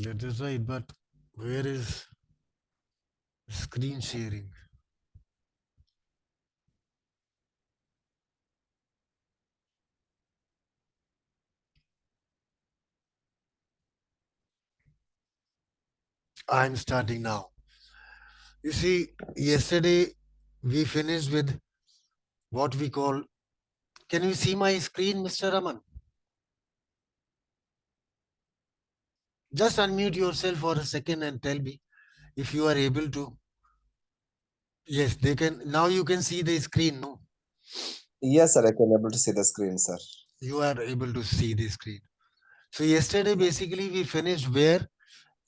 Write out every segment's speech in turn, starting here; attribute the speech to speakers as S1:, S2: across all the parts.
S1: That is right, but where is screen sharing? I'm starting now. You see, yesterday we finished with what we call. Can you see my screen, Mr. Raman? Just unmute yourself for a second and tell me if you are able to. Yes, they can. Now you can see the screen, no?
S2: Yes, sir, I can able to see the screen, sir.
S1: You are able to see the screen. So, yesterday basically we finished where?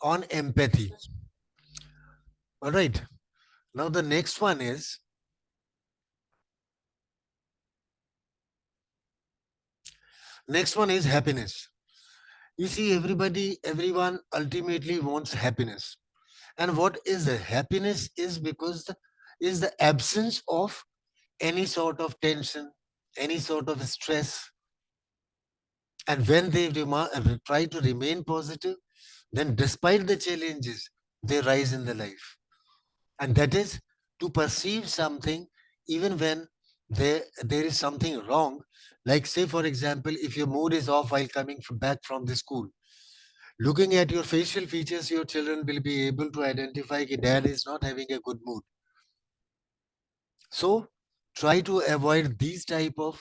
S1: On empathy. All right. Now, the next one is happiness. You see, everyone ultimately wants happiness. And what is the happiness is because is the absence of any sort of tension, any sort of stress. And when they try to remain positive, then despite the challenges, they rise in the life. And that is to perceive something even when there is something wrong. Like, say, for example, if your mood is off while coming back from the school, looking at your facial features, your children will be able to identify that dad is not having a good mood. So try to avoid these type of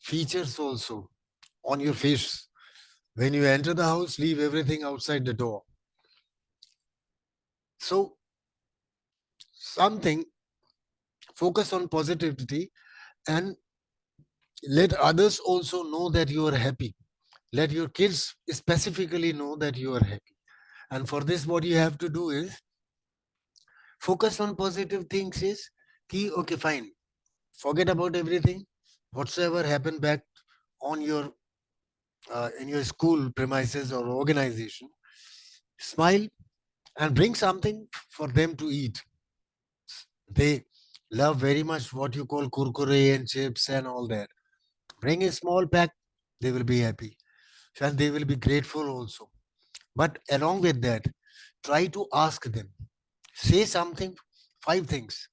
S1: features also on your face. When you enter the house, leave everything outside the door. So something, focus on positivity and let others also know that you are happy. Let your kids specifically know that you are happy. And for this, what you have to do is focus on positive things is key. Okay, fine. Forget about everything. Whatsoever happened back on your in your school premises or organization, smile and bring something for them to eat. They love very much what you call kurkure and chips and all that. Bring a small pack, they will be happy and they will be grateful also. But along with that, try to ask them. Say something, five things.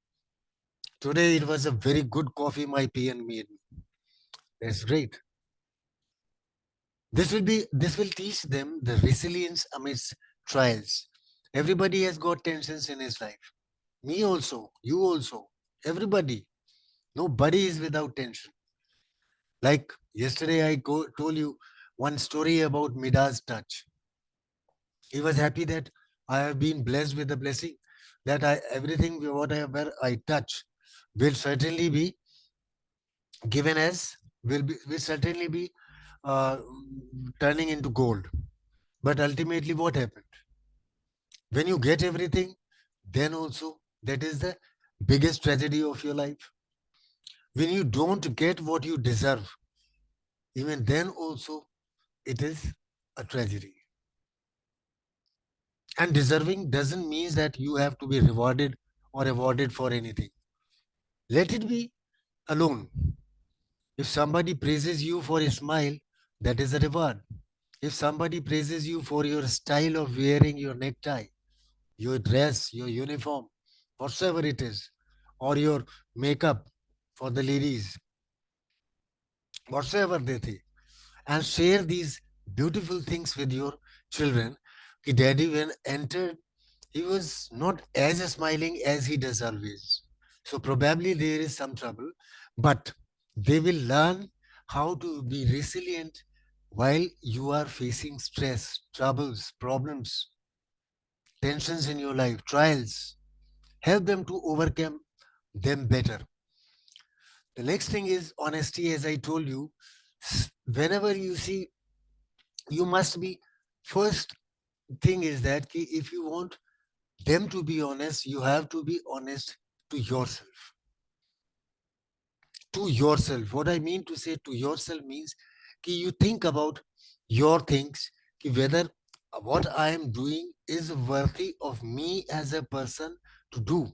S1: Today it was a very good coffee my PN made me. That's great. This will teach them the resilience amidst trials. Everybody has got tensions in his life. Me also, you also, everybody. Nobody is without tension. Like yesterday, told you one story about Mida's touch. He was happy that I have been blessed with the blessing that everything whatever I touch will certainly be given as will certainly be uh, turning into gold. But ultimately, what happened? When you get everything, then also that is the biggest tragedy of your life. When you don't get what you deserve, even then also it is a tragedy. And deserving doesn't mean that you have to be rewarded or awarded for anything. Let it be alone. If somebody praises you for a smile, that is a reward. If somebody praises you for your style of wearing your necktie, your dress, your uniform, whatsoever it is, or your makeup for the ladies, whatsoever they think, and share these beautiful things with your children. Ki daddy, when entered, he was not as smiling as he does always. So probably there is some trouble, but they will learn how to be resilient while you are facing stress, troubles, problems, tensions in your life, trials. Help them to overcome them better. The next thing is honesty, as I told you. Whenever you see, you must be first thing is that if you want them to be honest, you have to be honest to yourself. To yourself. What I mean to say to yourself means you think about your things, whether what I am doing is worthy of me as a person to do.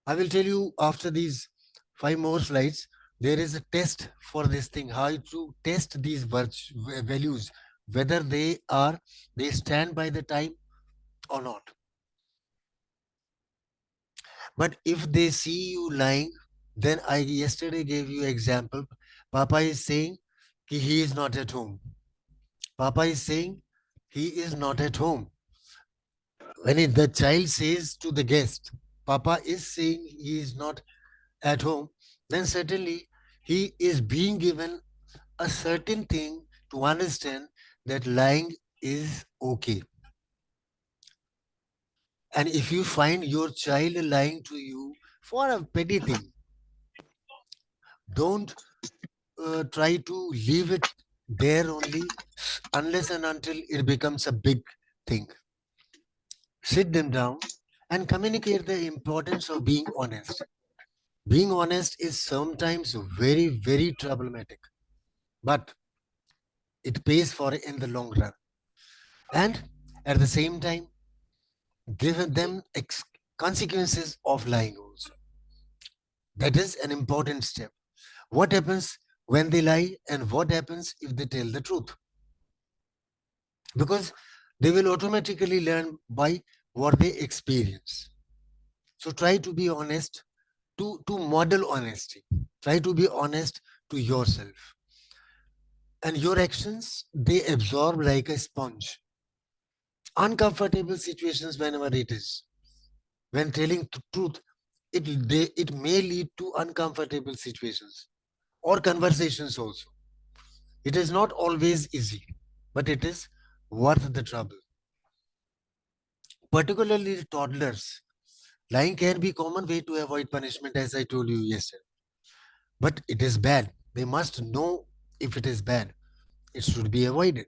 S1: I will tell you after these five more slides. There is a test for this thing, how to test these values whether they stand by the time or not. But if they see you lying, then I yesterday gave you example. Papa is saying he is not at home. Papa is saying he is not at home. When the child says to the guest, Papa is saying he is not at home, then certainly he is being given a certain thing to understand that lying is okay. And if you find your child lying to you for a petty thing, don't try to leave it there only unless and until it becomes a big thing. Sit them down and communicate the importance of being honest. Being honest is sometimes very, very problematic, but it pays for it in the long run. And at the same time, give them consequences of lying also. That is an important step. What happens when they lie and what happens if they tell the truth? Because they will automatically learn by what they experience. So try to be honest, to model honesty. Try to be honest to yourself. And your actions, they absorb like a sponge. Uncomfortable situations whenever it is. When telling truth, it may lead to uncomfortable situations or conversations also. It is not always easy, but it is worth the trouble. Particularly toddlers, lying can be a common way to avoid punishment, as I told you yesterday. But it is bad. They must know if it is bad. It should be avoided.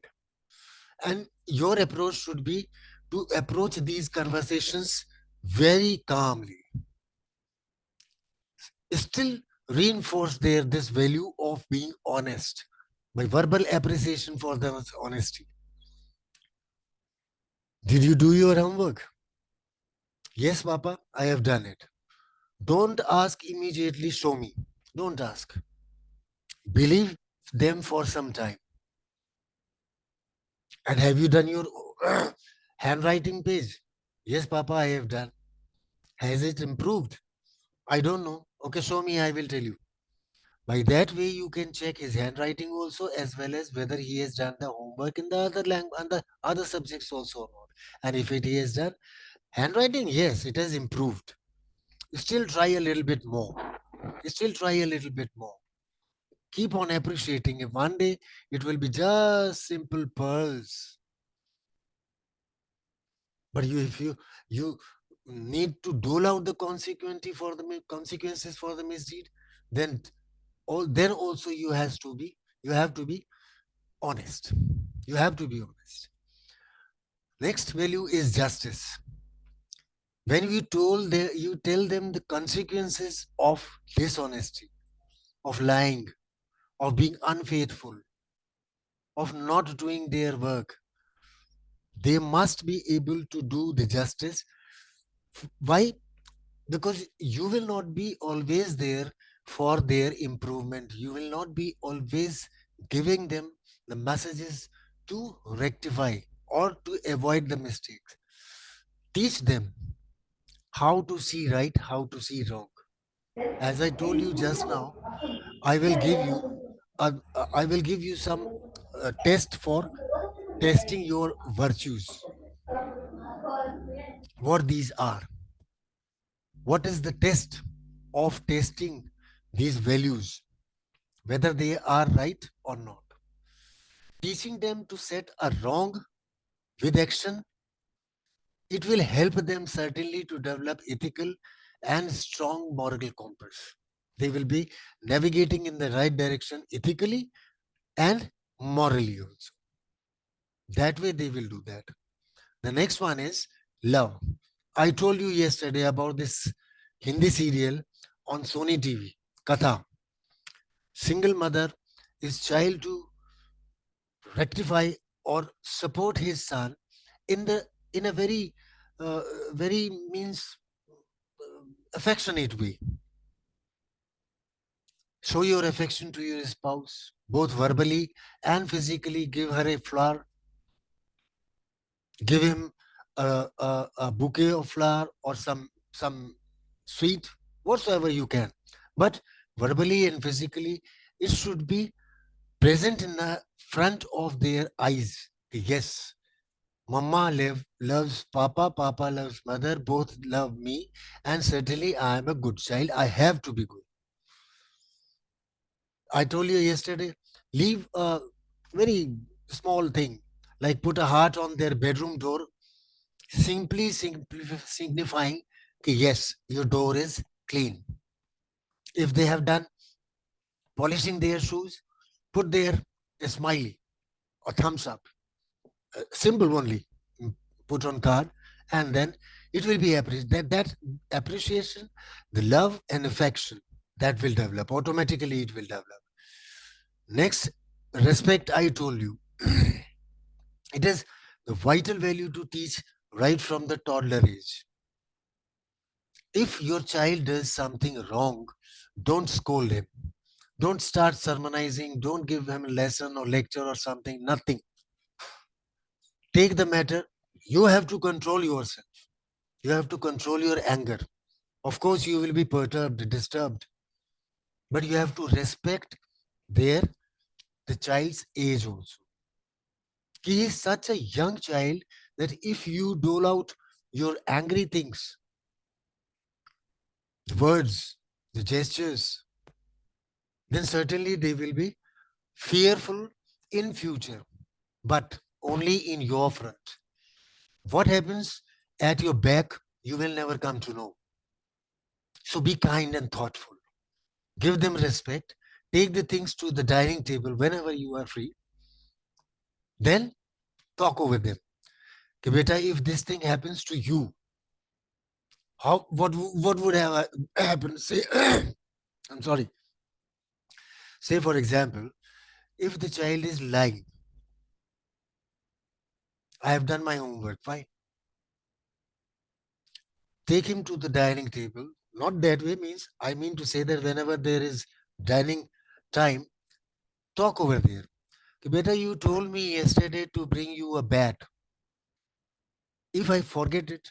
S1: And your approach should be to approach these conversations very calmly. Still reinforce there this value of being honest by verbal appreciation for the honesty. Did you do your homework? Yes, Papa, I have done it. Don't ask immediately, show me. Don't ask. Believe them for some time. And have you done your handwriting page? Yes, Papa, I have done. Has it improved? I don't know. Okay, show me, I will tell you. By that way, you can check his handwriting also, as well as whether he has done the homework in the other language and the other subjects also or not. And if it he has done handwriting, yes, it has improved. Still try a little bit more. Still try a little bit more. Keep on appreciating it. One day it will be just simple pearls. But if you need to dole out the consequences for the misdeed, then then also you have to be honest. You have to be honest. Next value is justice. When you tell them the consequences of dishonesty, of lying, of being unfaithful, of not doing their work, they must be able to do the justice. Why? Because you will not be always there for their improvement. You will not be always giving them the messages to rectify or to avoid the mistakes. Teach them how to see right, how to see wrong. As I told you just now, I will give you I will give you some test for testing your virtues. What these are? What is the test of testing these values, whether they are right or not? Teaching them to set a wrong with action, it will help them certainly to develop ethical and strong moral compass. They will be navigating in the right direction ethically and morally also. That way they will do that. The next one is love. I told you yesterday about this Hindi serial on Sony TV, Katha. Single mother is child to rectify or support his son in the in a very uh, very means affectionate way. Show your affection to your spouse, both verbally and physically. Give her a flower, Give him a bouquet of flower or some sweet, whatsoever you can. But verbally and physically, it should be present in the front of their eyes. Yes, Mama loves Papa, Papa loves Mother, both love me, and certainly I am a good child. I have to be good. I told you yesterday, leave a very small thing, like put a heart on their bedroom door, simply signifying that yes, your door is clean. If they have done polishing their shoes, put there a smiley or thumbs up, simple only, mm, put on card, and then it will be appreciated. That appreciation, the love and affection that will develop automatically. It will develop. Next, respect. I told you, it is the vital value to teach right from the toddler age. If your child does something wrong, don't scold him. Don't start sermonizing. Don't give him a lesson or lecture or something. Nothing. Take the matter. You have to control yourself. You have to control your anger. Of course, you will be perturbed, disturbed, but you have to respect their the child's age also. He is such a young child that if you dole out your angry things, the words, the gestures, then certainly they will be fearful in future, but only in your front. What happens at your back, you will never come to know. So be kind and thoughtful. Give them respect. Take the things to the dining table whenever you are free. Then talk over them. Okay, beta, if this thing happens to you, how what would have happened? Say, I'm sorry. Say for example, if the child is lying, I have done my homework. Fine. Take him to the dining table. Not that way means I mean to say that whenever there is dining time, talk over there. Okay, beta, you told me yesterday to bring you a bat. If I forget it,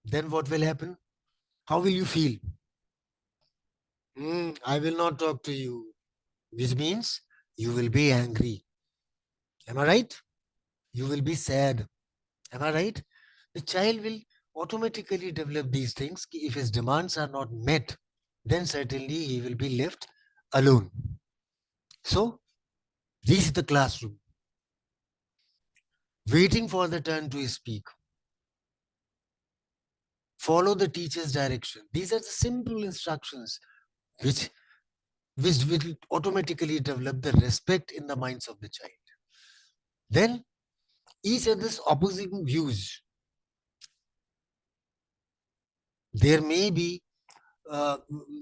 S1: then what will happen? How will you feel? I will not talk to you, which means you will be angry. Am I right? You will be sad. Am I right? The child will automatically develop these things. If his demands are not met, then certainly he will be left alone. So, this is the classroom, waiting for the turn to speak. Follow the teacher's direction. These are the simple instructions which, which will automatically develop the respect in the minds of the child. Then, each other's opposing views. There may be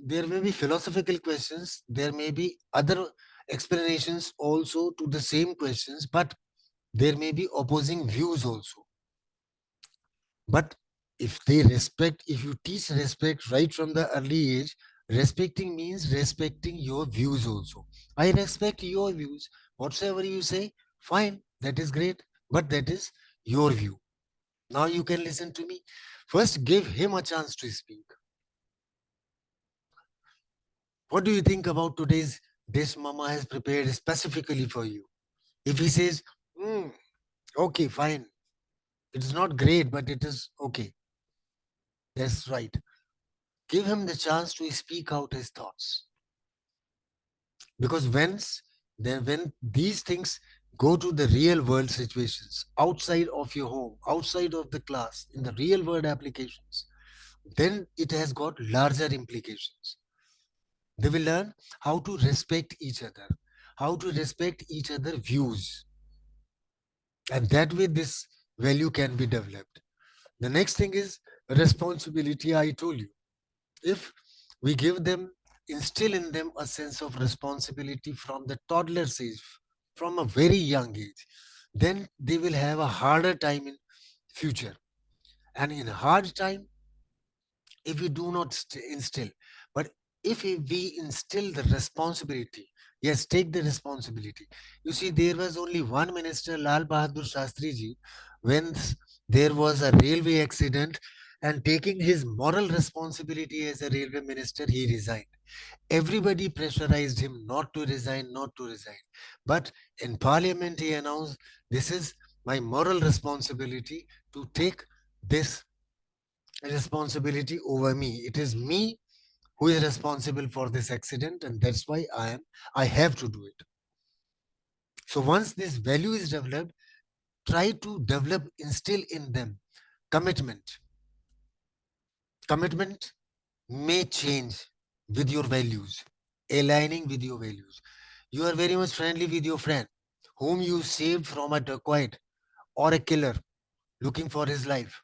S1: there may be philosophical questions, there may be other explanations also to the same questions, but there may be opposing views also. But if you teach respect right from the early age, respecting means respecting your views also. I respect your views. Whatsoever you say, fine, that is great, but that is your view. Now you can listen to me. First, give him a chance to speak. What do you think about today's dish mama has prepared specifically for you? If he says, "Hmm, okay, fine, it's not great, but it is okay," that's right. Give him the chance to speak out his thoughts. Because when these things go to the real world situations, outside of your home, outside of the class, in the real world applications, then it has got larger implications. They will learn how to respect each other, how to respect each other views, and that way this value can be developed. The next thing is responsibility. I told you, if we give them, instill in them a sense of responsibility from the toddler age, from a very young age, then they will have a harder time in future. And in hard time, if we do not instill, but if we instill the responsibility, Yes, take the responsibility. You see, there was only one minister, Lal Bahadur Shastri ji, when there was a railway accident, and taking his moral responsibility as a railway minister, he resigned. Everybody pressurized him not to resign, not to resign. But in parliament, he announced, this is my moral responsibility to take this responsibility over me. It is me who is responsible for this accident, and that's why I have to do it. So once this value is developed, try to develop, instill in them commitment. Commitment may change with your values, aligning with your values. You are very much friendly with your friend whom you saved from a dacoit or a killer looking for his life.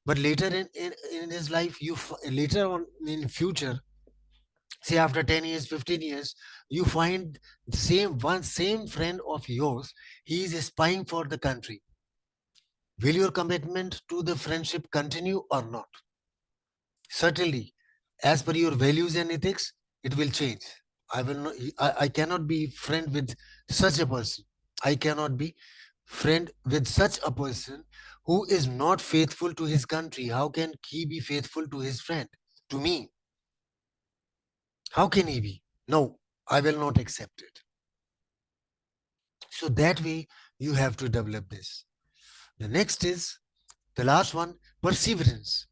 S1: But later in his life, later on in future, say after 10 years, 15 years, you find the same friend of yours, he is spying for the country. Will your commitment to the friendship continue or not? Certainly, as per your values and ethics, it will change. I will not. I cannot be friend with such a person. I cannot be friend with such a person who is not faithful to his country. How can he be faithful to his friend? To me, how can he be? No, I will not accept it. So that way, you have to develop this. The next is the last one, perseverance.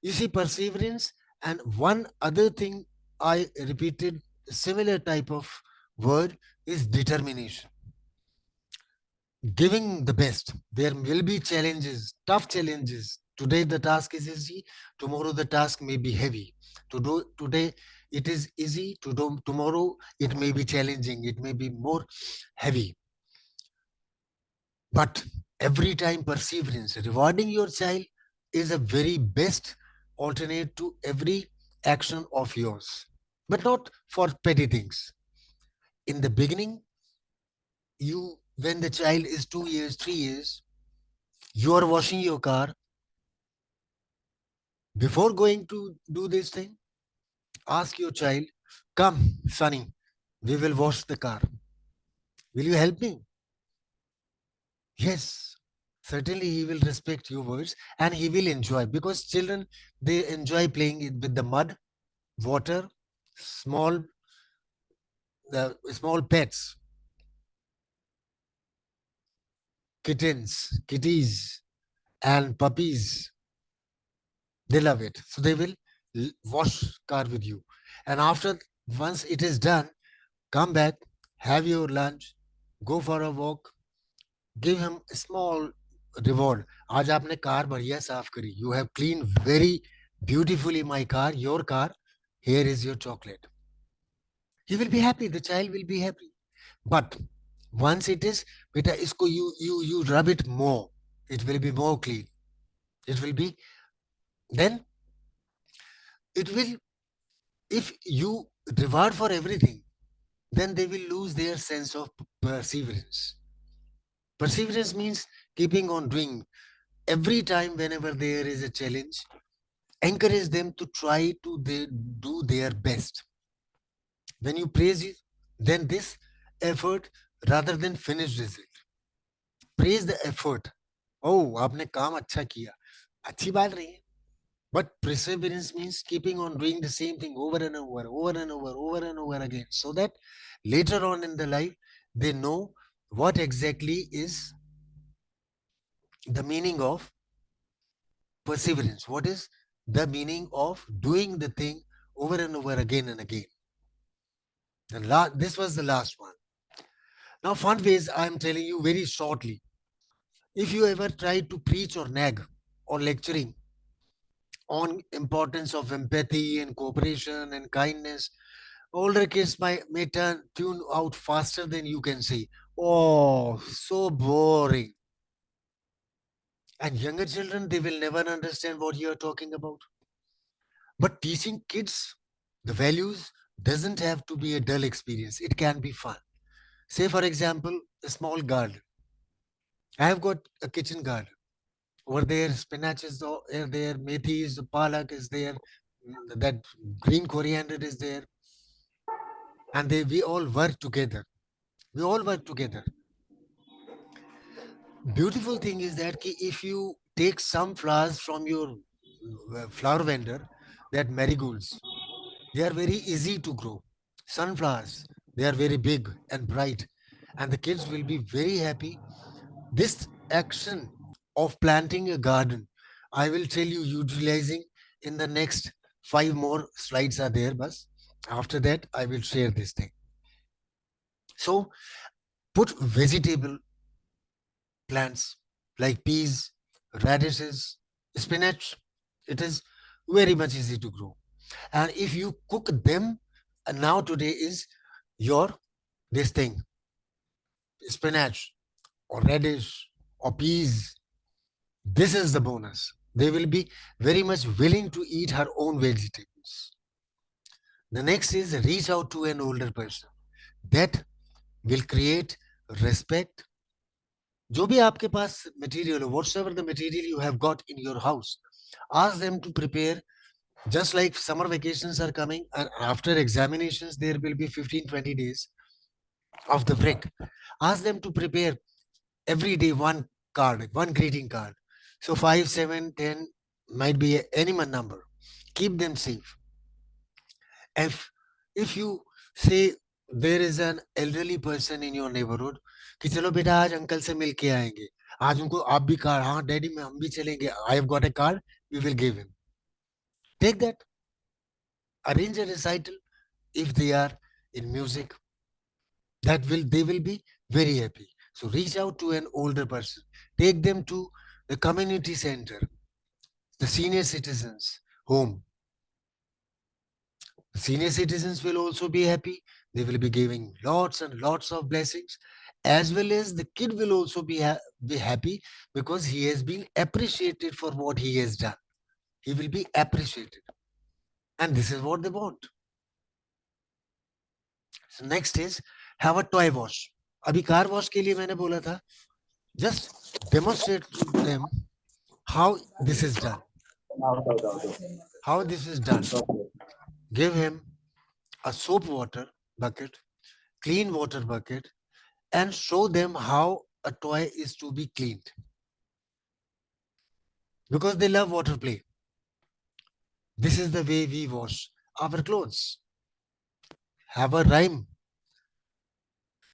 S1: You see, perseverance, and one other thing I repeated, similar type of word, is determination. Giving the best. There will be challenges, tough challenges. Today the task is easy, tomorrow the task may be heavy. Today it is easy, tomorrow it may be challenging, it may be more heavy. But every time perseverance, rewarding your child is a very best alternate to every action of yours, but not for petty things. In the beginning, when the child is 2 years, 3 years, you are washing your car. Before going to do this thing, ask your child, come, Sonny, we will wash the car. Will you help me? Yes. Certainly, he will respect your words and he will enjoy, because children, they enjoy playing with the mud, water, small small pets, kittens, kitties, and puppies. They love it. So they will wash car with you. And after, once it is done, come back, have your lunch, go for a walk, give him a small reward. आज आपने car बढ़िया साफ करी. You have cleaned very beautifully my car, your car. Here is your chocolate. He will be happy. The child will be happy. But once it is, beta, isko you rub it more. It will be more clean. It will be, then it will, if you reward for everything, then they will lose their sense of perseverance. Perseverance means keeping on doing. Every time whenever there is a challenge, encourage them to try to do their best. When you praise it, then this effort rather than finished result. Praise the effort. Oh, आपने काम अच्छा किया. अच्छी बात रही है. But perseverance means keeping on doing the same thing over and over, over and over, over and over again, so that later on in the life, they know what exactly is the meaning of perseverance. What is the meaning of doing the thing over and over again and again. And this was the last one. Now, fun ways I'm telling you very shortly. If you ever try to preach or nag or lecturing on importance of empathy and cooperation and kindness, older kids may tune out faster than you can say. Oh, so boring. And younger children, they will never understand what you are talking about. But teaching kids the values doesn't have to be a dull experience. It can be fun. Say, for example, a small garden. I have got a kitchen garden. Over there, spinach is there, methi is, palak is there, that green coriander is there. and we all work together. We all work together. Beautiful thing is that if you take some flowers from your flower vendor, that marigolds, they are very easy to grow. Sunflowers, they are very big and bright, and the kids will be very happy. This action of planting a garden, I will tell you utilizing in the next five more slides are there, but after that I will share this thing. So put vegetable plants like peas, radishes, spinach. It is very much easy to grow. And if you cook them, now today is your this thing, spinach or radish or peas. This is the bonus. They will be very much willing to eat her own vegetables. The next is reach out to an older person. That will create respect. जो भी आपके पास material हो, whatsoever the material you have got in your house, ask them to prepare. Just like summer vacations are coming, and after examinations there will be 15-20 days of the break. Ask them to prepare every day one card, one greeting card. So 5, 7, 10 might be any number. Keep them safe. If you say there is an elderly person in your neighborhood, कि चलो बेटा आज uncle से मिल के आएंगे, आज उनको आप भी कार्ड, हाँ डैडी में हम भी चलेंगे, I have got a card, we will give him, take that, arrange a recital. If they are in music, that will they will be very happy. So reach out to an older person, take them to the community center, the senior citizens home. The senior citizens will also be happy. They will be giving lots and lots of blessings, as well as the kid will also be happy because he has been appreciated for what he has done. He will be appreciated, and this is what they want. So next is have a toy wash. अभी car wash के लिए मैंने बोला था, just demonstrate to them how this is done. How this is done. Give him a soap water bucket, clean water bucket, and show them how a toy is to be cleaned. Because they love water play. This is the way we wash our clothes. Have a rhyme.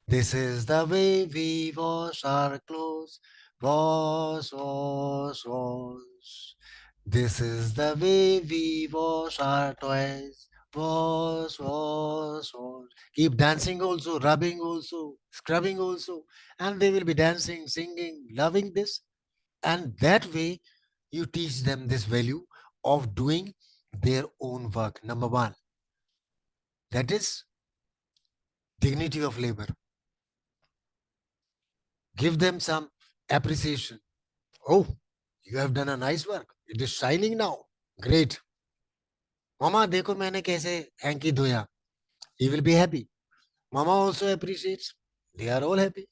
S1: This is the way we wash our clothes. Wash, wash, wash. This is the way we wash our toys. Wash, wash, wash. Keep dancing also, rubbing also, scrubbing also. And they will be dancing, singing, loving this. And that way, you teach them this value of doing their own work. Number one, that is dignity of labor. Give them some appreciation. Oh, you have done a nice work. It is shining now. Great. Mama, देखो मैंने कैसे hanky धोया. He will be happy. Mama also appreciates. They are all happy.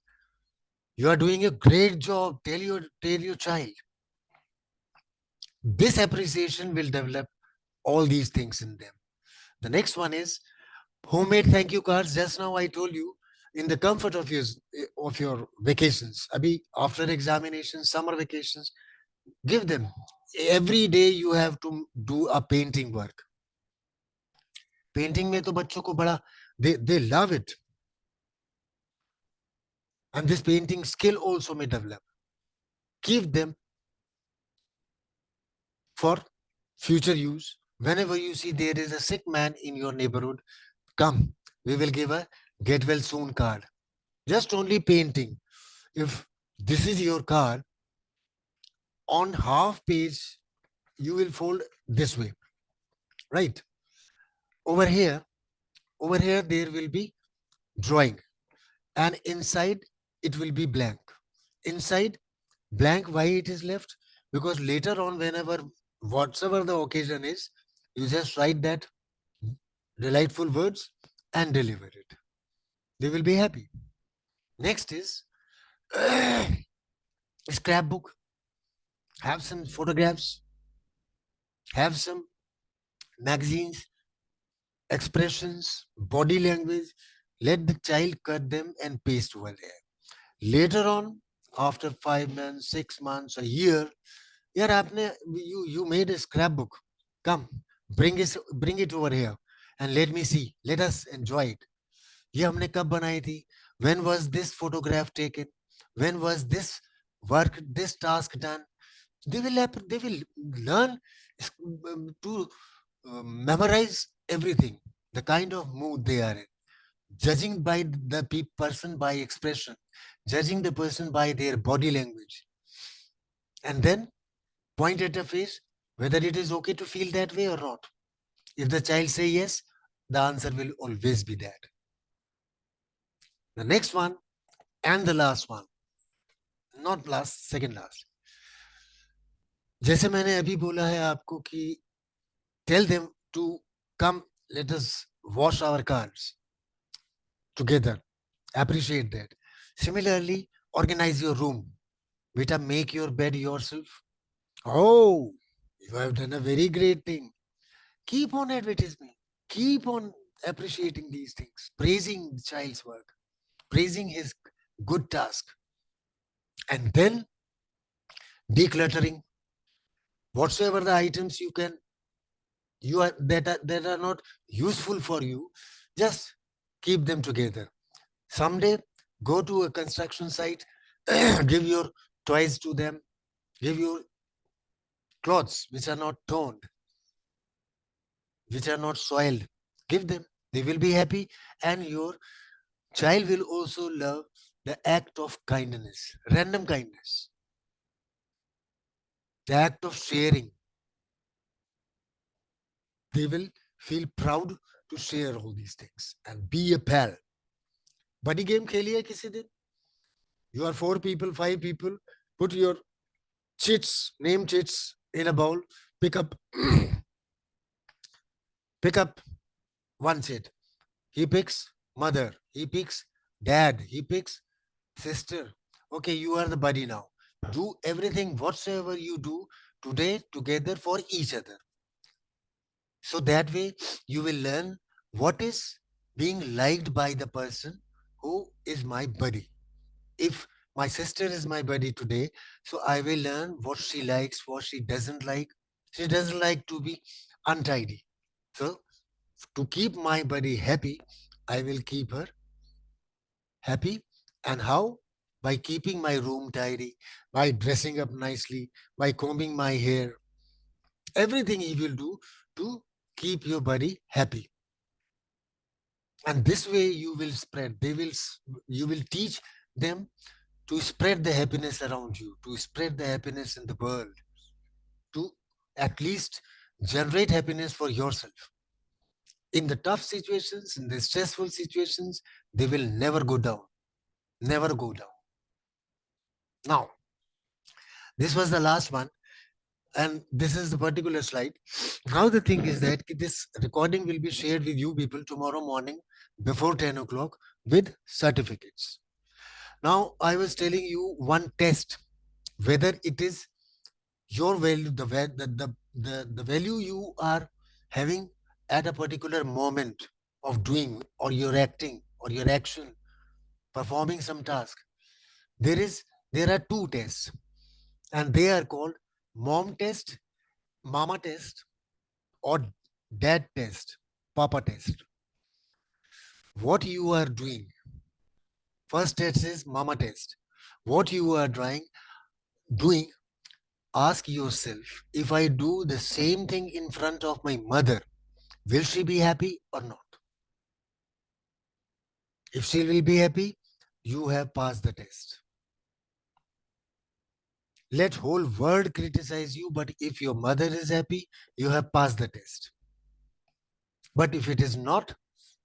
S1: You are doing a great job. Tell your child. This appreciation will develop all these things in them. The next one is homemade thank you cards. Just now I told you, in the comfort of your vacations. Abhi, after examinations, summer vacations, give them. Every day you have to do a painting work. Painting में तो बच्चों को बड़ा they love it, and this painting skill also may develop. Give them for future use. Whenever you see there is a sick man in your neighborhood, come, we will give a get well soon card. Just only painting. If this is your card, on half page you will fold this way, right? Over here, over here there will be drawing, and inside it will be blank. Inside blank, why it is left? Because later on, whenever whatsoever the occasion is, you just write that delightful words and deliver it. They will be happy. Next is scrapbook. Have some photographs, have some magazines, expressions, body language. Let the child cut them and paste over there. Later on, after 5 months, 6 months, a year, यार आपने you made a scrapbook. Come, bring it over here and let me see. Let us enjoy it. ये हमने कब बनाई थी? When was this photograph taken? When was this work, this task done? They will learn to memorize everything, the kind of mood they are in, judging by the person by expression, judging the person by their body language, and then point at a face whether it is okay to feel that way or not. If the child say yes, the answer will always be that. The next one and the last one, not last, second last. जैसे मैंने अभी बोला है आपको कि tell them to come, let us wash our cars together. Appreciate that. Similarly, organize your room. Beta, make your bed yourself. Oh, you have done a very great thing. Keep on advertising. Keep on appreciating these things, praising the child's work, praising his good task, and then decluttering whatsoever the items that are not useful for you. Just keep them together. Someday, go to a construction site, give your toys to them, give your clothes which are not torn, which are not soiled. Give them. They will be happy, and your child will also love the act of kindness, random kindness, the act of sharing. They will feel proud to share all these things and be a pal. Buddy game खेलिए किसी दिन. You are 4 people, 5 people. Put your chits, name chits in a bowl. Pick up, pick up one chit. He picks mother. He picks dad. He picks sister. Okay, you are the buddy now. Do everything whatsoever you do today together for each other. So that way you will learn what is being liked by the person who is my buddy. If my sister is my buddy today, so I will learn what she likes, what she doesn't like. She doesn't like to be untidy. So to keep my buddy happy, I will keep her happy. And how? By keeping my room tidy, by dressing up nicely, by combing my hair. Everything he will do to keep your buddy happy. And this way you will spread. You will teach them to spread the happiness around you, to spread the happiness in the world, to at least generate happiness for yourself. In the tough situations, in the stressful situations, they will never go down. Never go down. Now, this was the last one, and this is the particular slide. Now, the thing is that this recording will be shared with you people tomorrow morning before 10 o'clock with certificates. Now, I was telling you one test, whether it is your value, the value you are having at a particular moment of doing, or your acting, or your action, performing some task. There are two tests, and they are called mom test, mama test, or dad test, papa test. What you are doing, first test is mama test. What you are doing, ask yourself, if I do the same thing in front of my mother, will she be happy or not? If she will be happy, you have passed the test. Let whole world criticize you, but if your mother is happy, you have passed the test. But if it is not,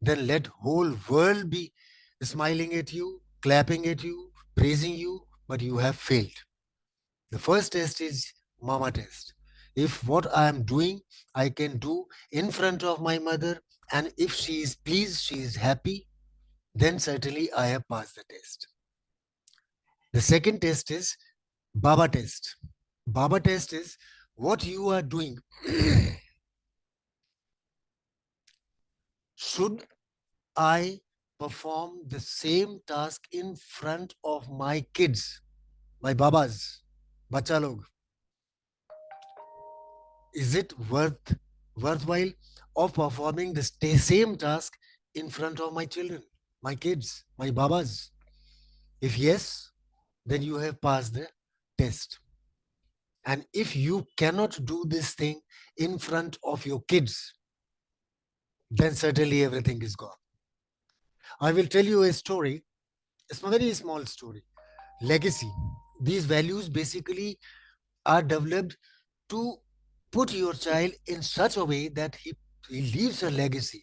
S1: then let whole world be smiling at you, clapping at you, praising you, but you have failed. The first test is mama test. If what I am doing, I can do in front of my mother, and if she is pleased, she is happy, then certainly I have passed the test. The second test is Baba test. Baba test is what you are doing Should I perform the same task in front of my kids, my babas, bacha log? Is it worthwhile of performing the same task in front of my children, my kids, my babas? If yes, then you have passed the test. And if you cannot do this thing in front of your kids, then certainly everything is gone. I will tell you a story. It's a very small story. Legacy. These values basically are developed to put your child in such a way that he leaves a legacy.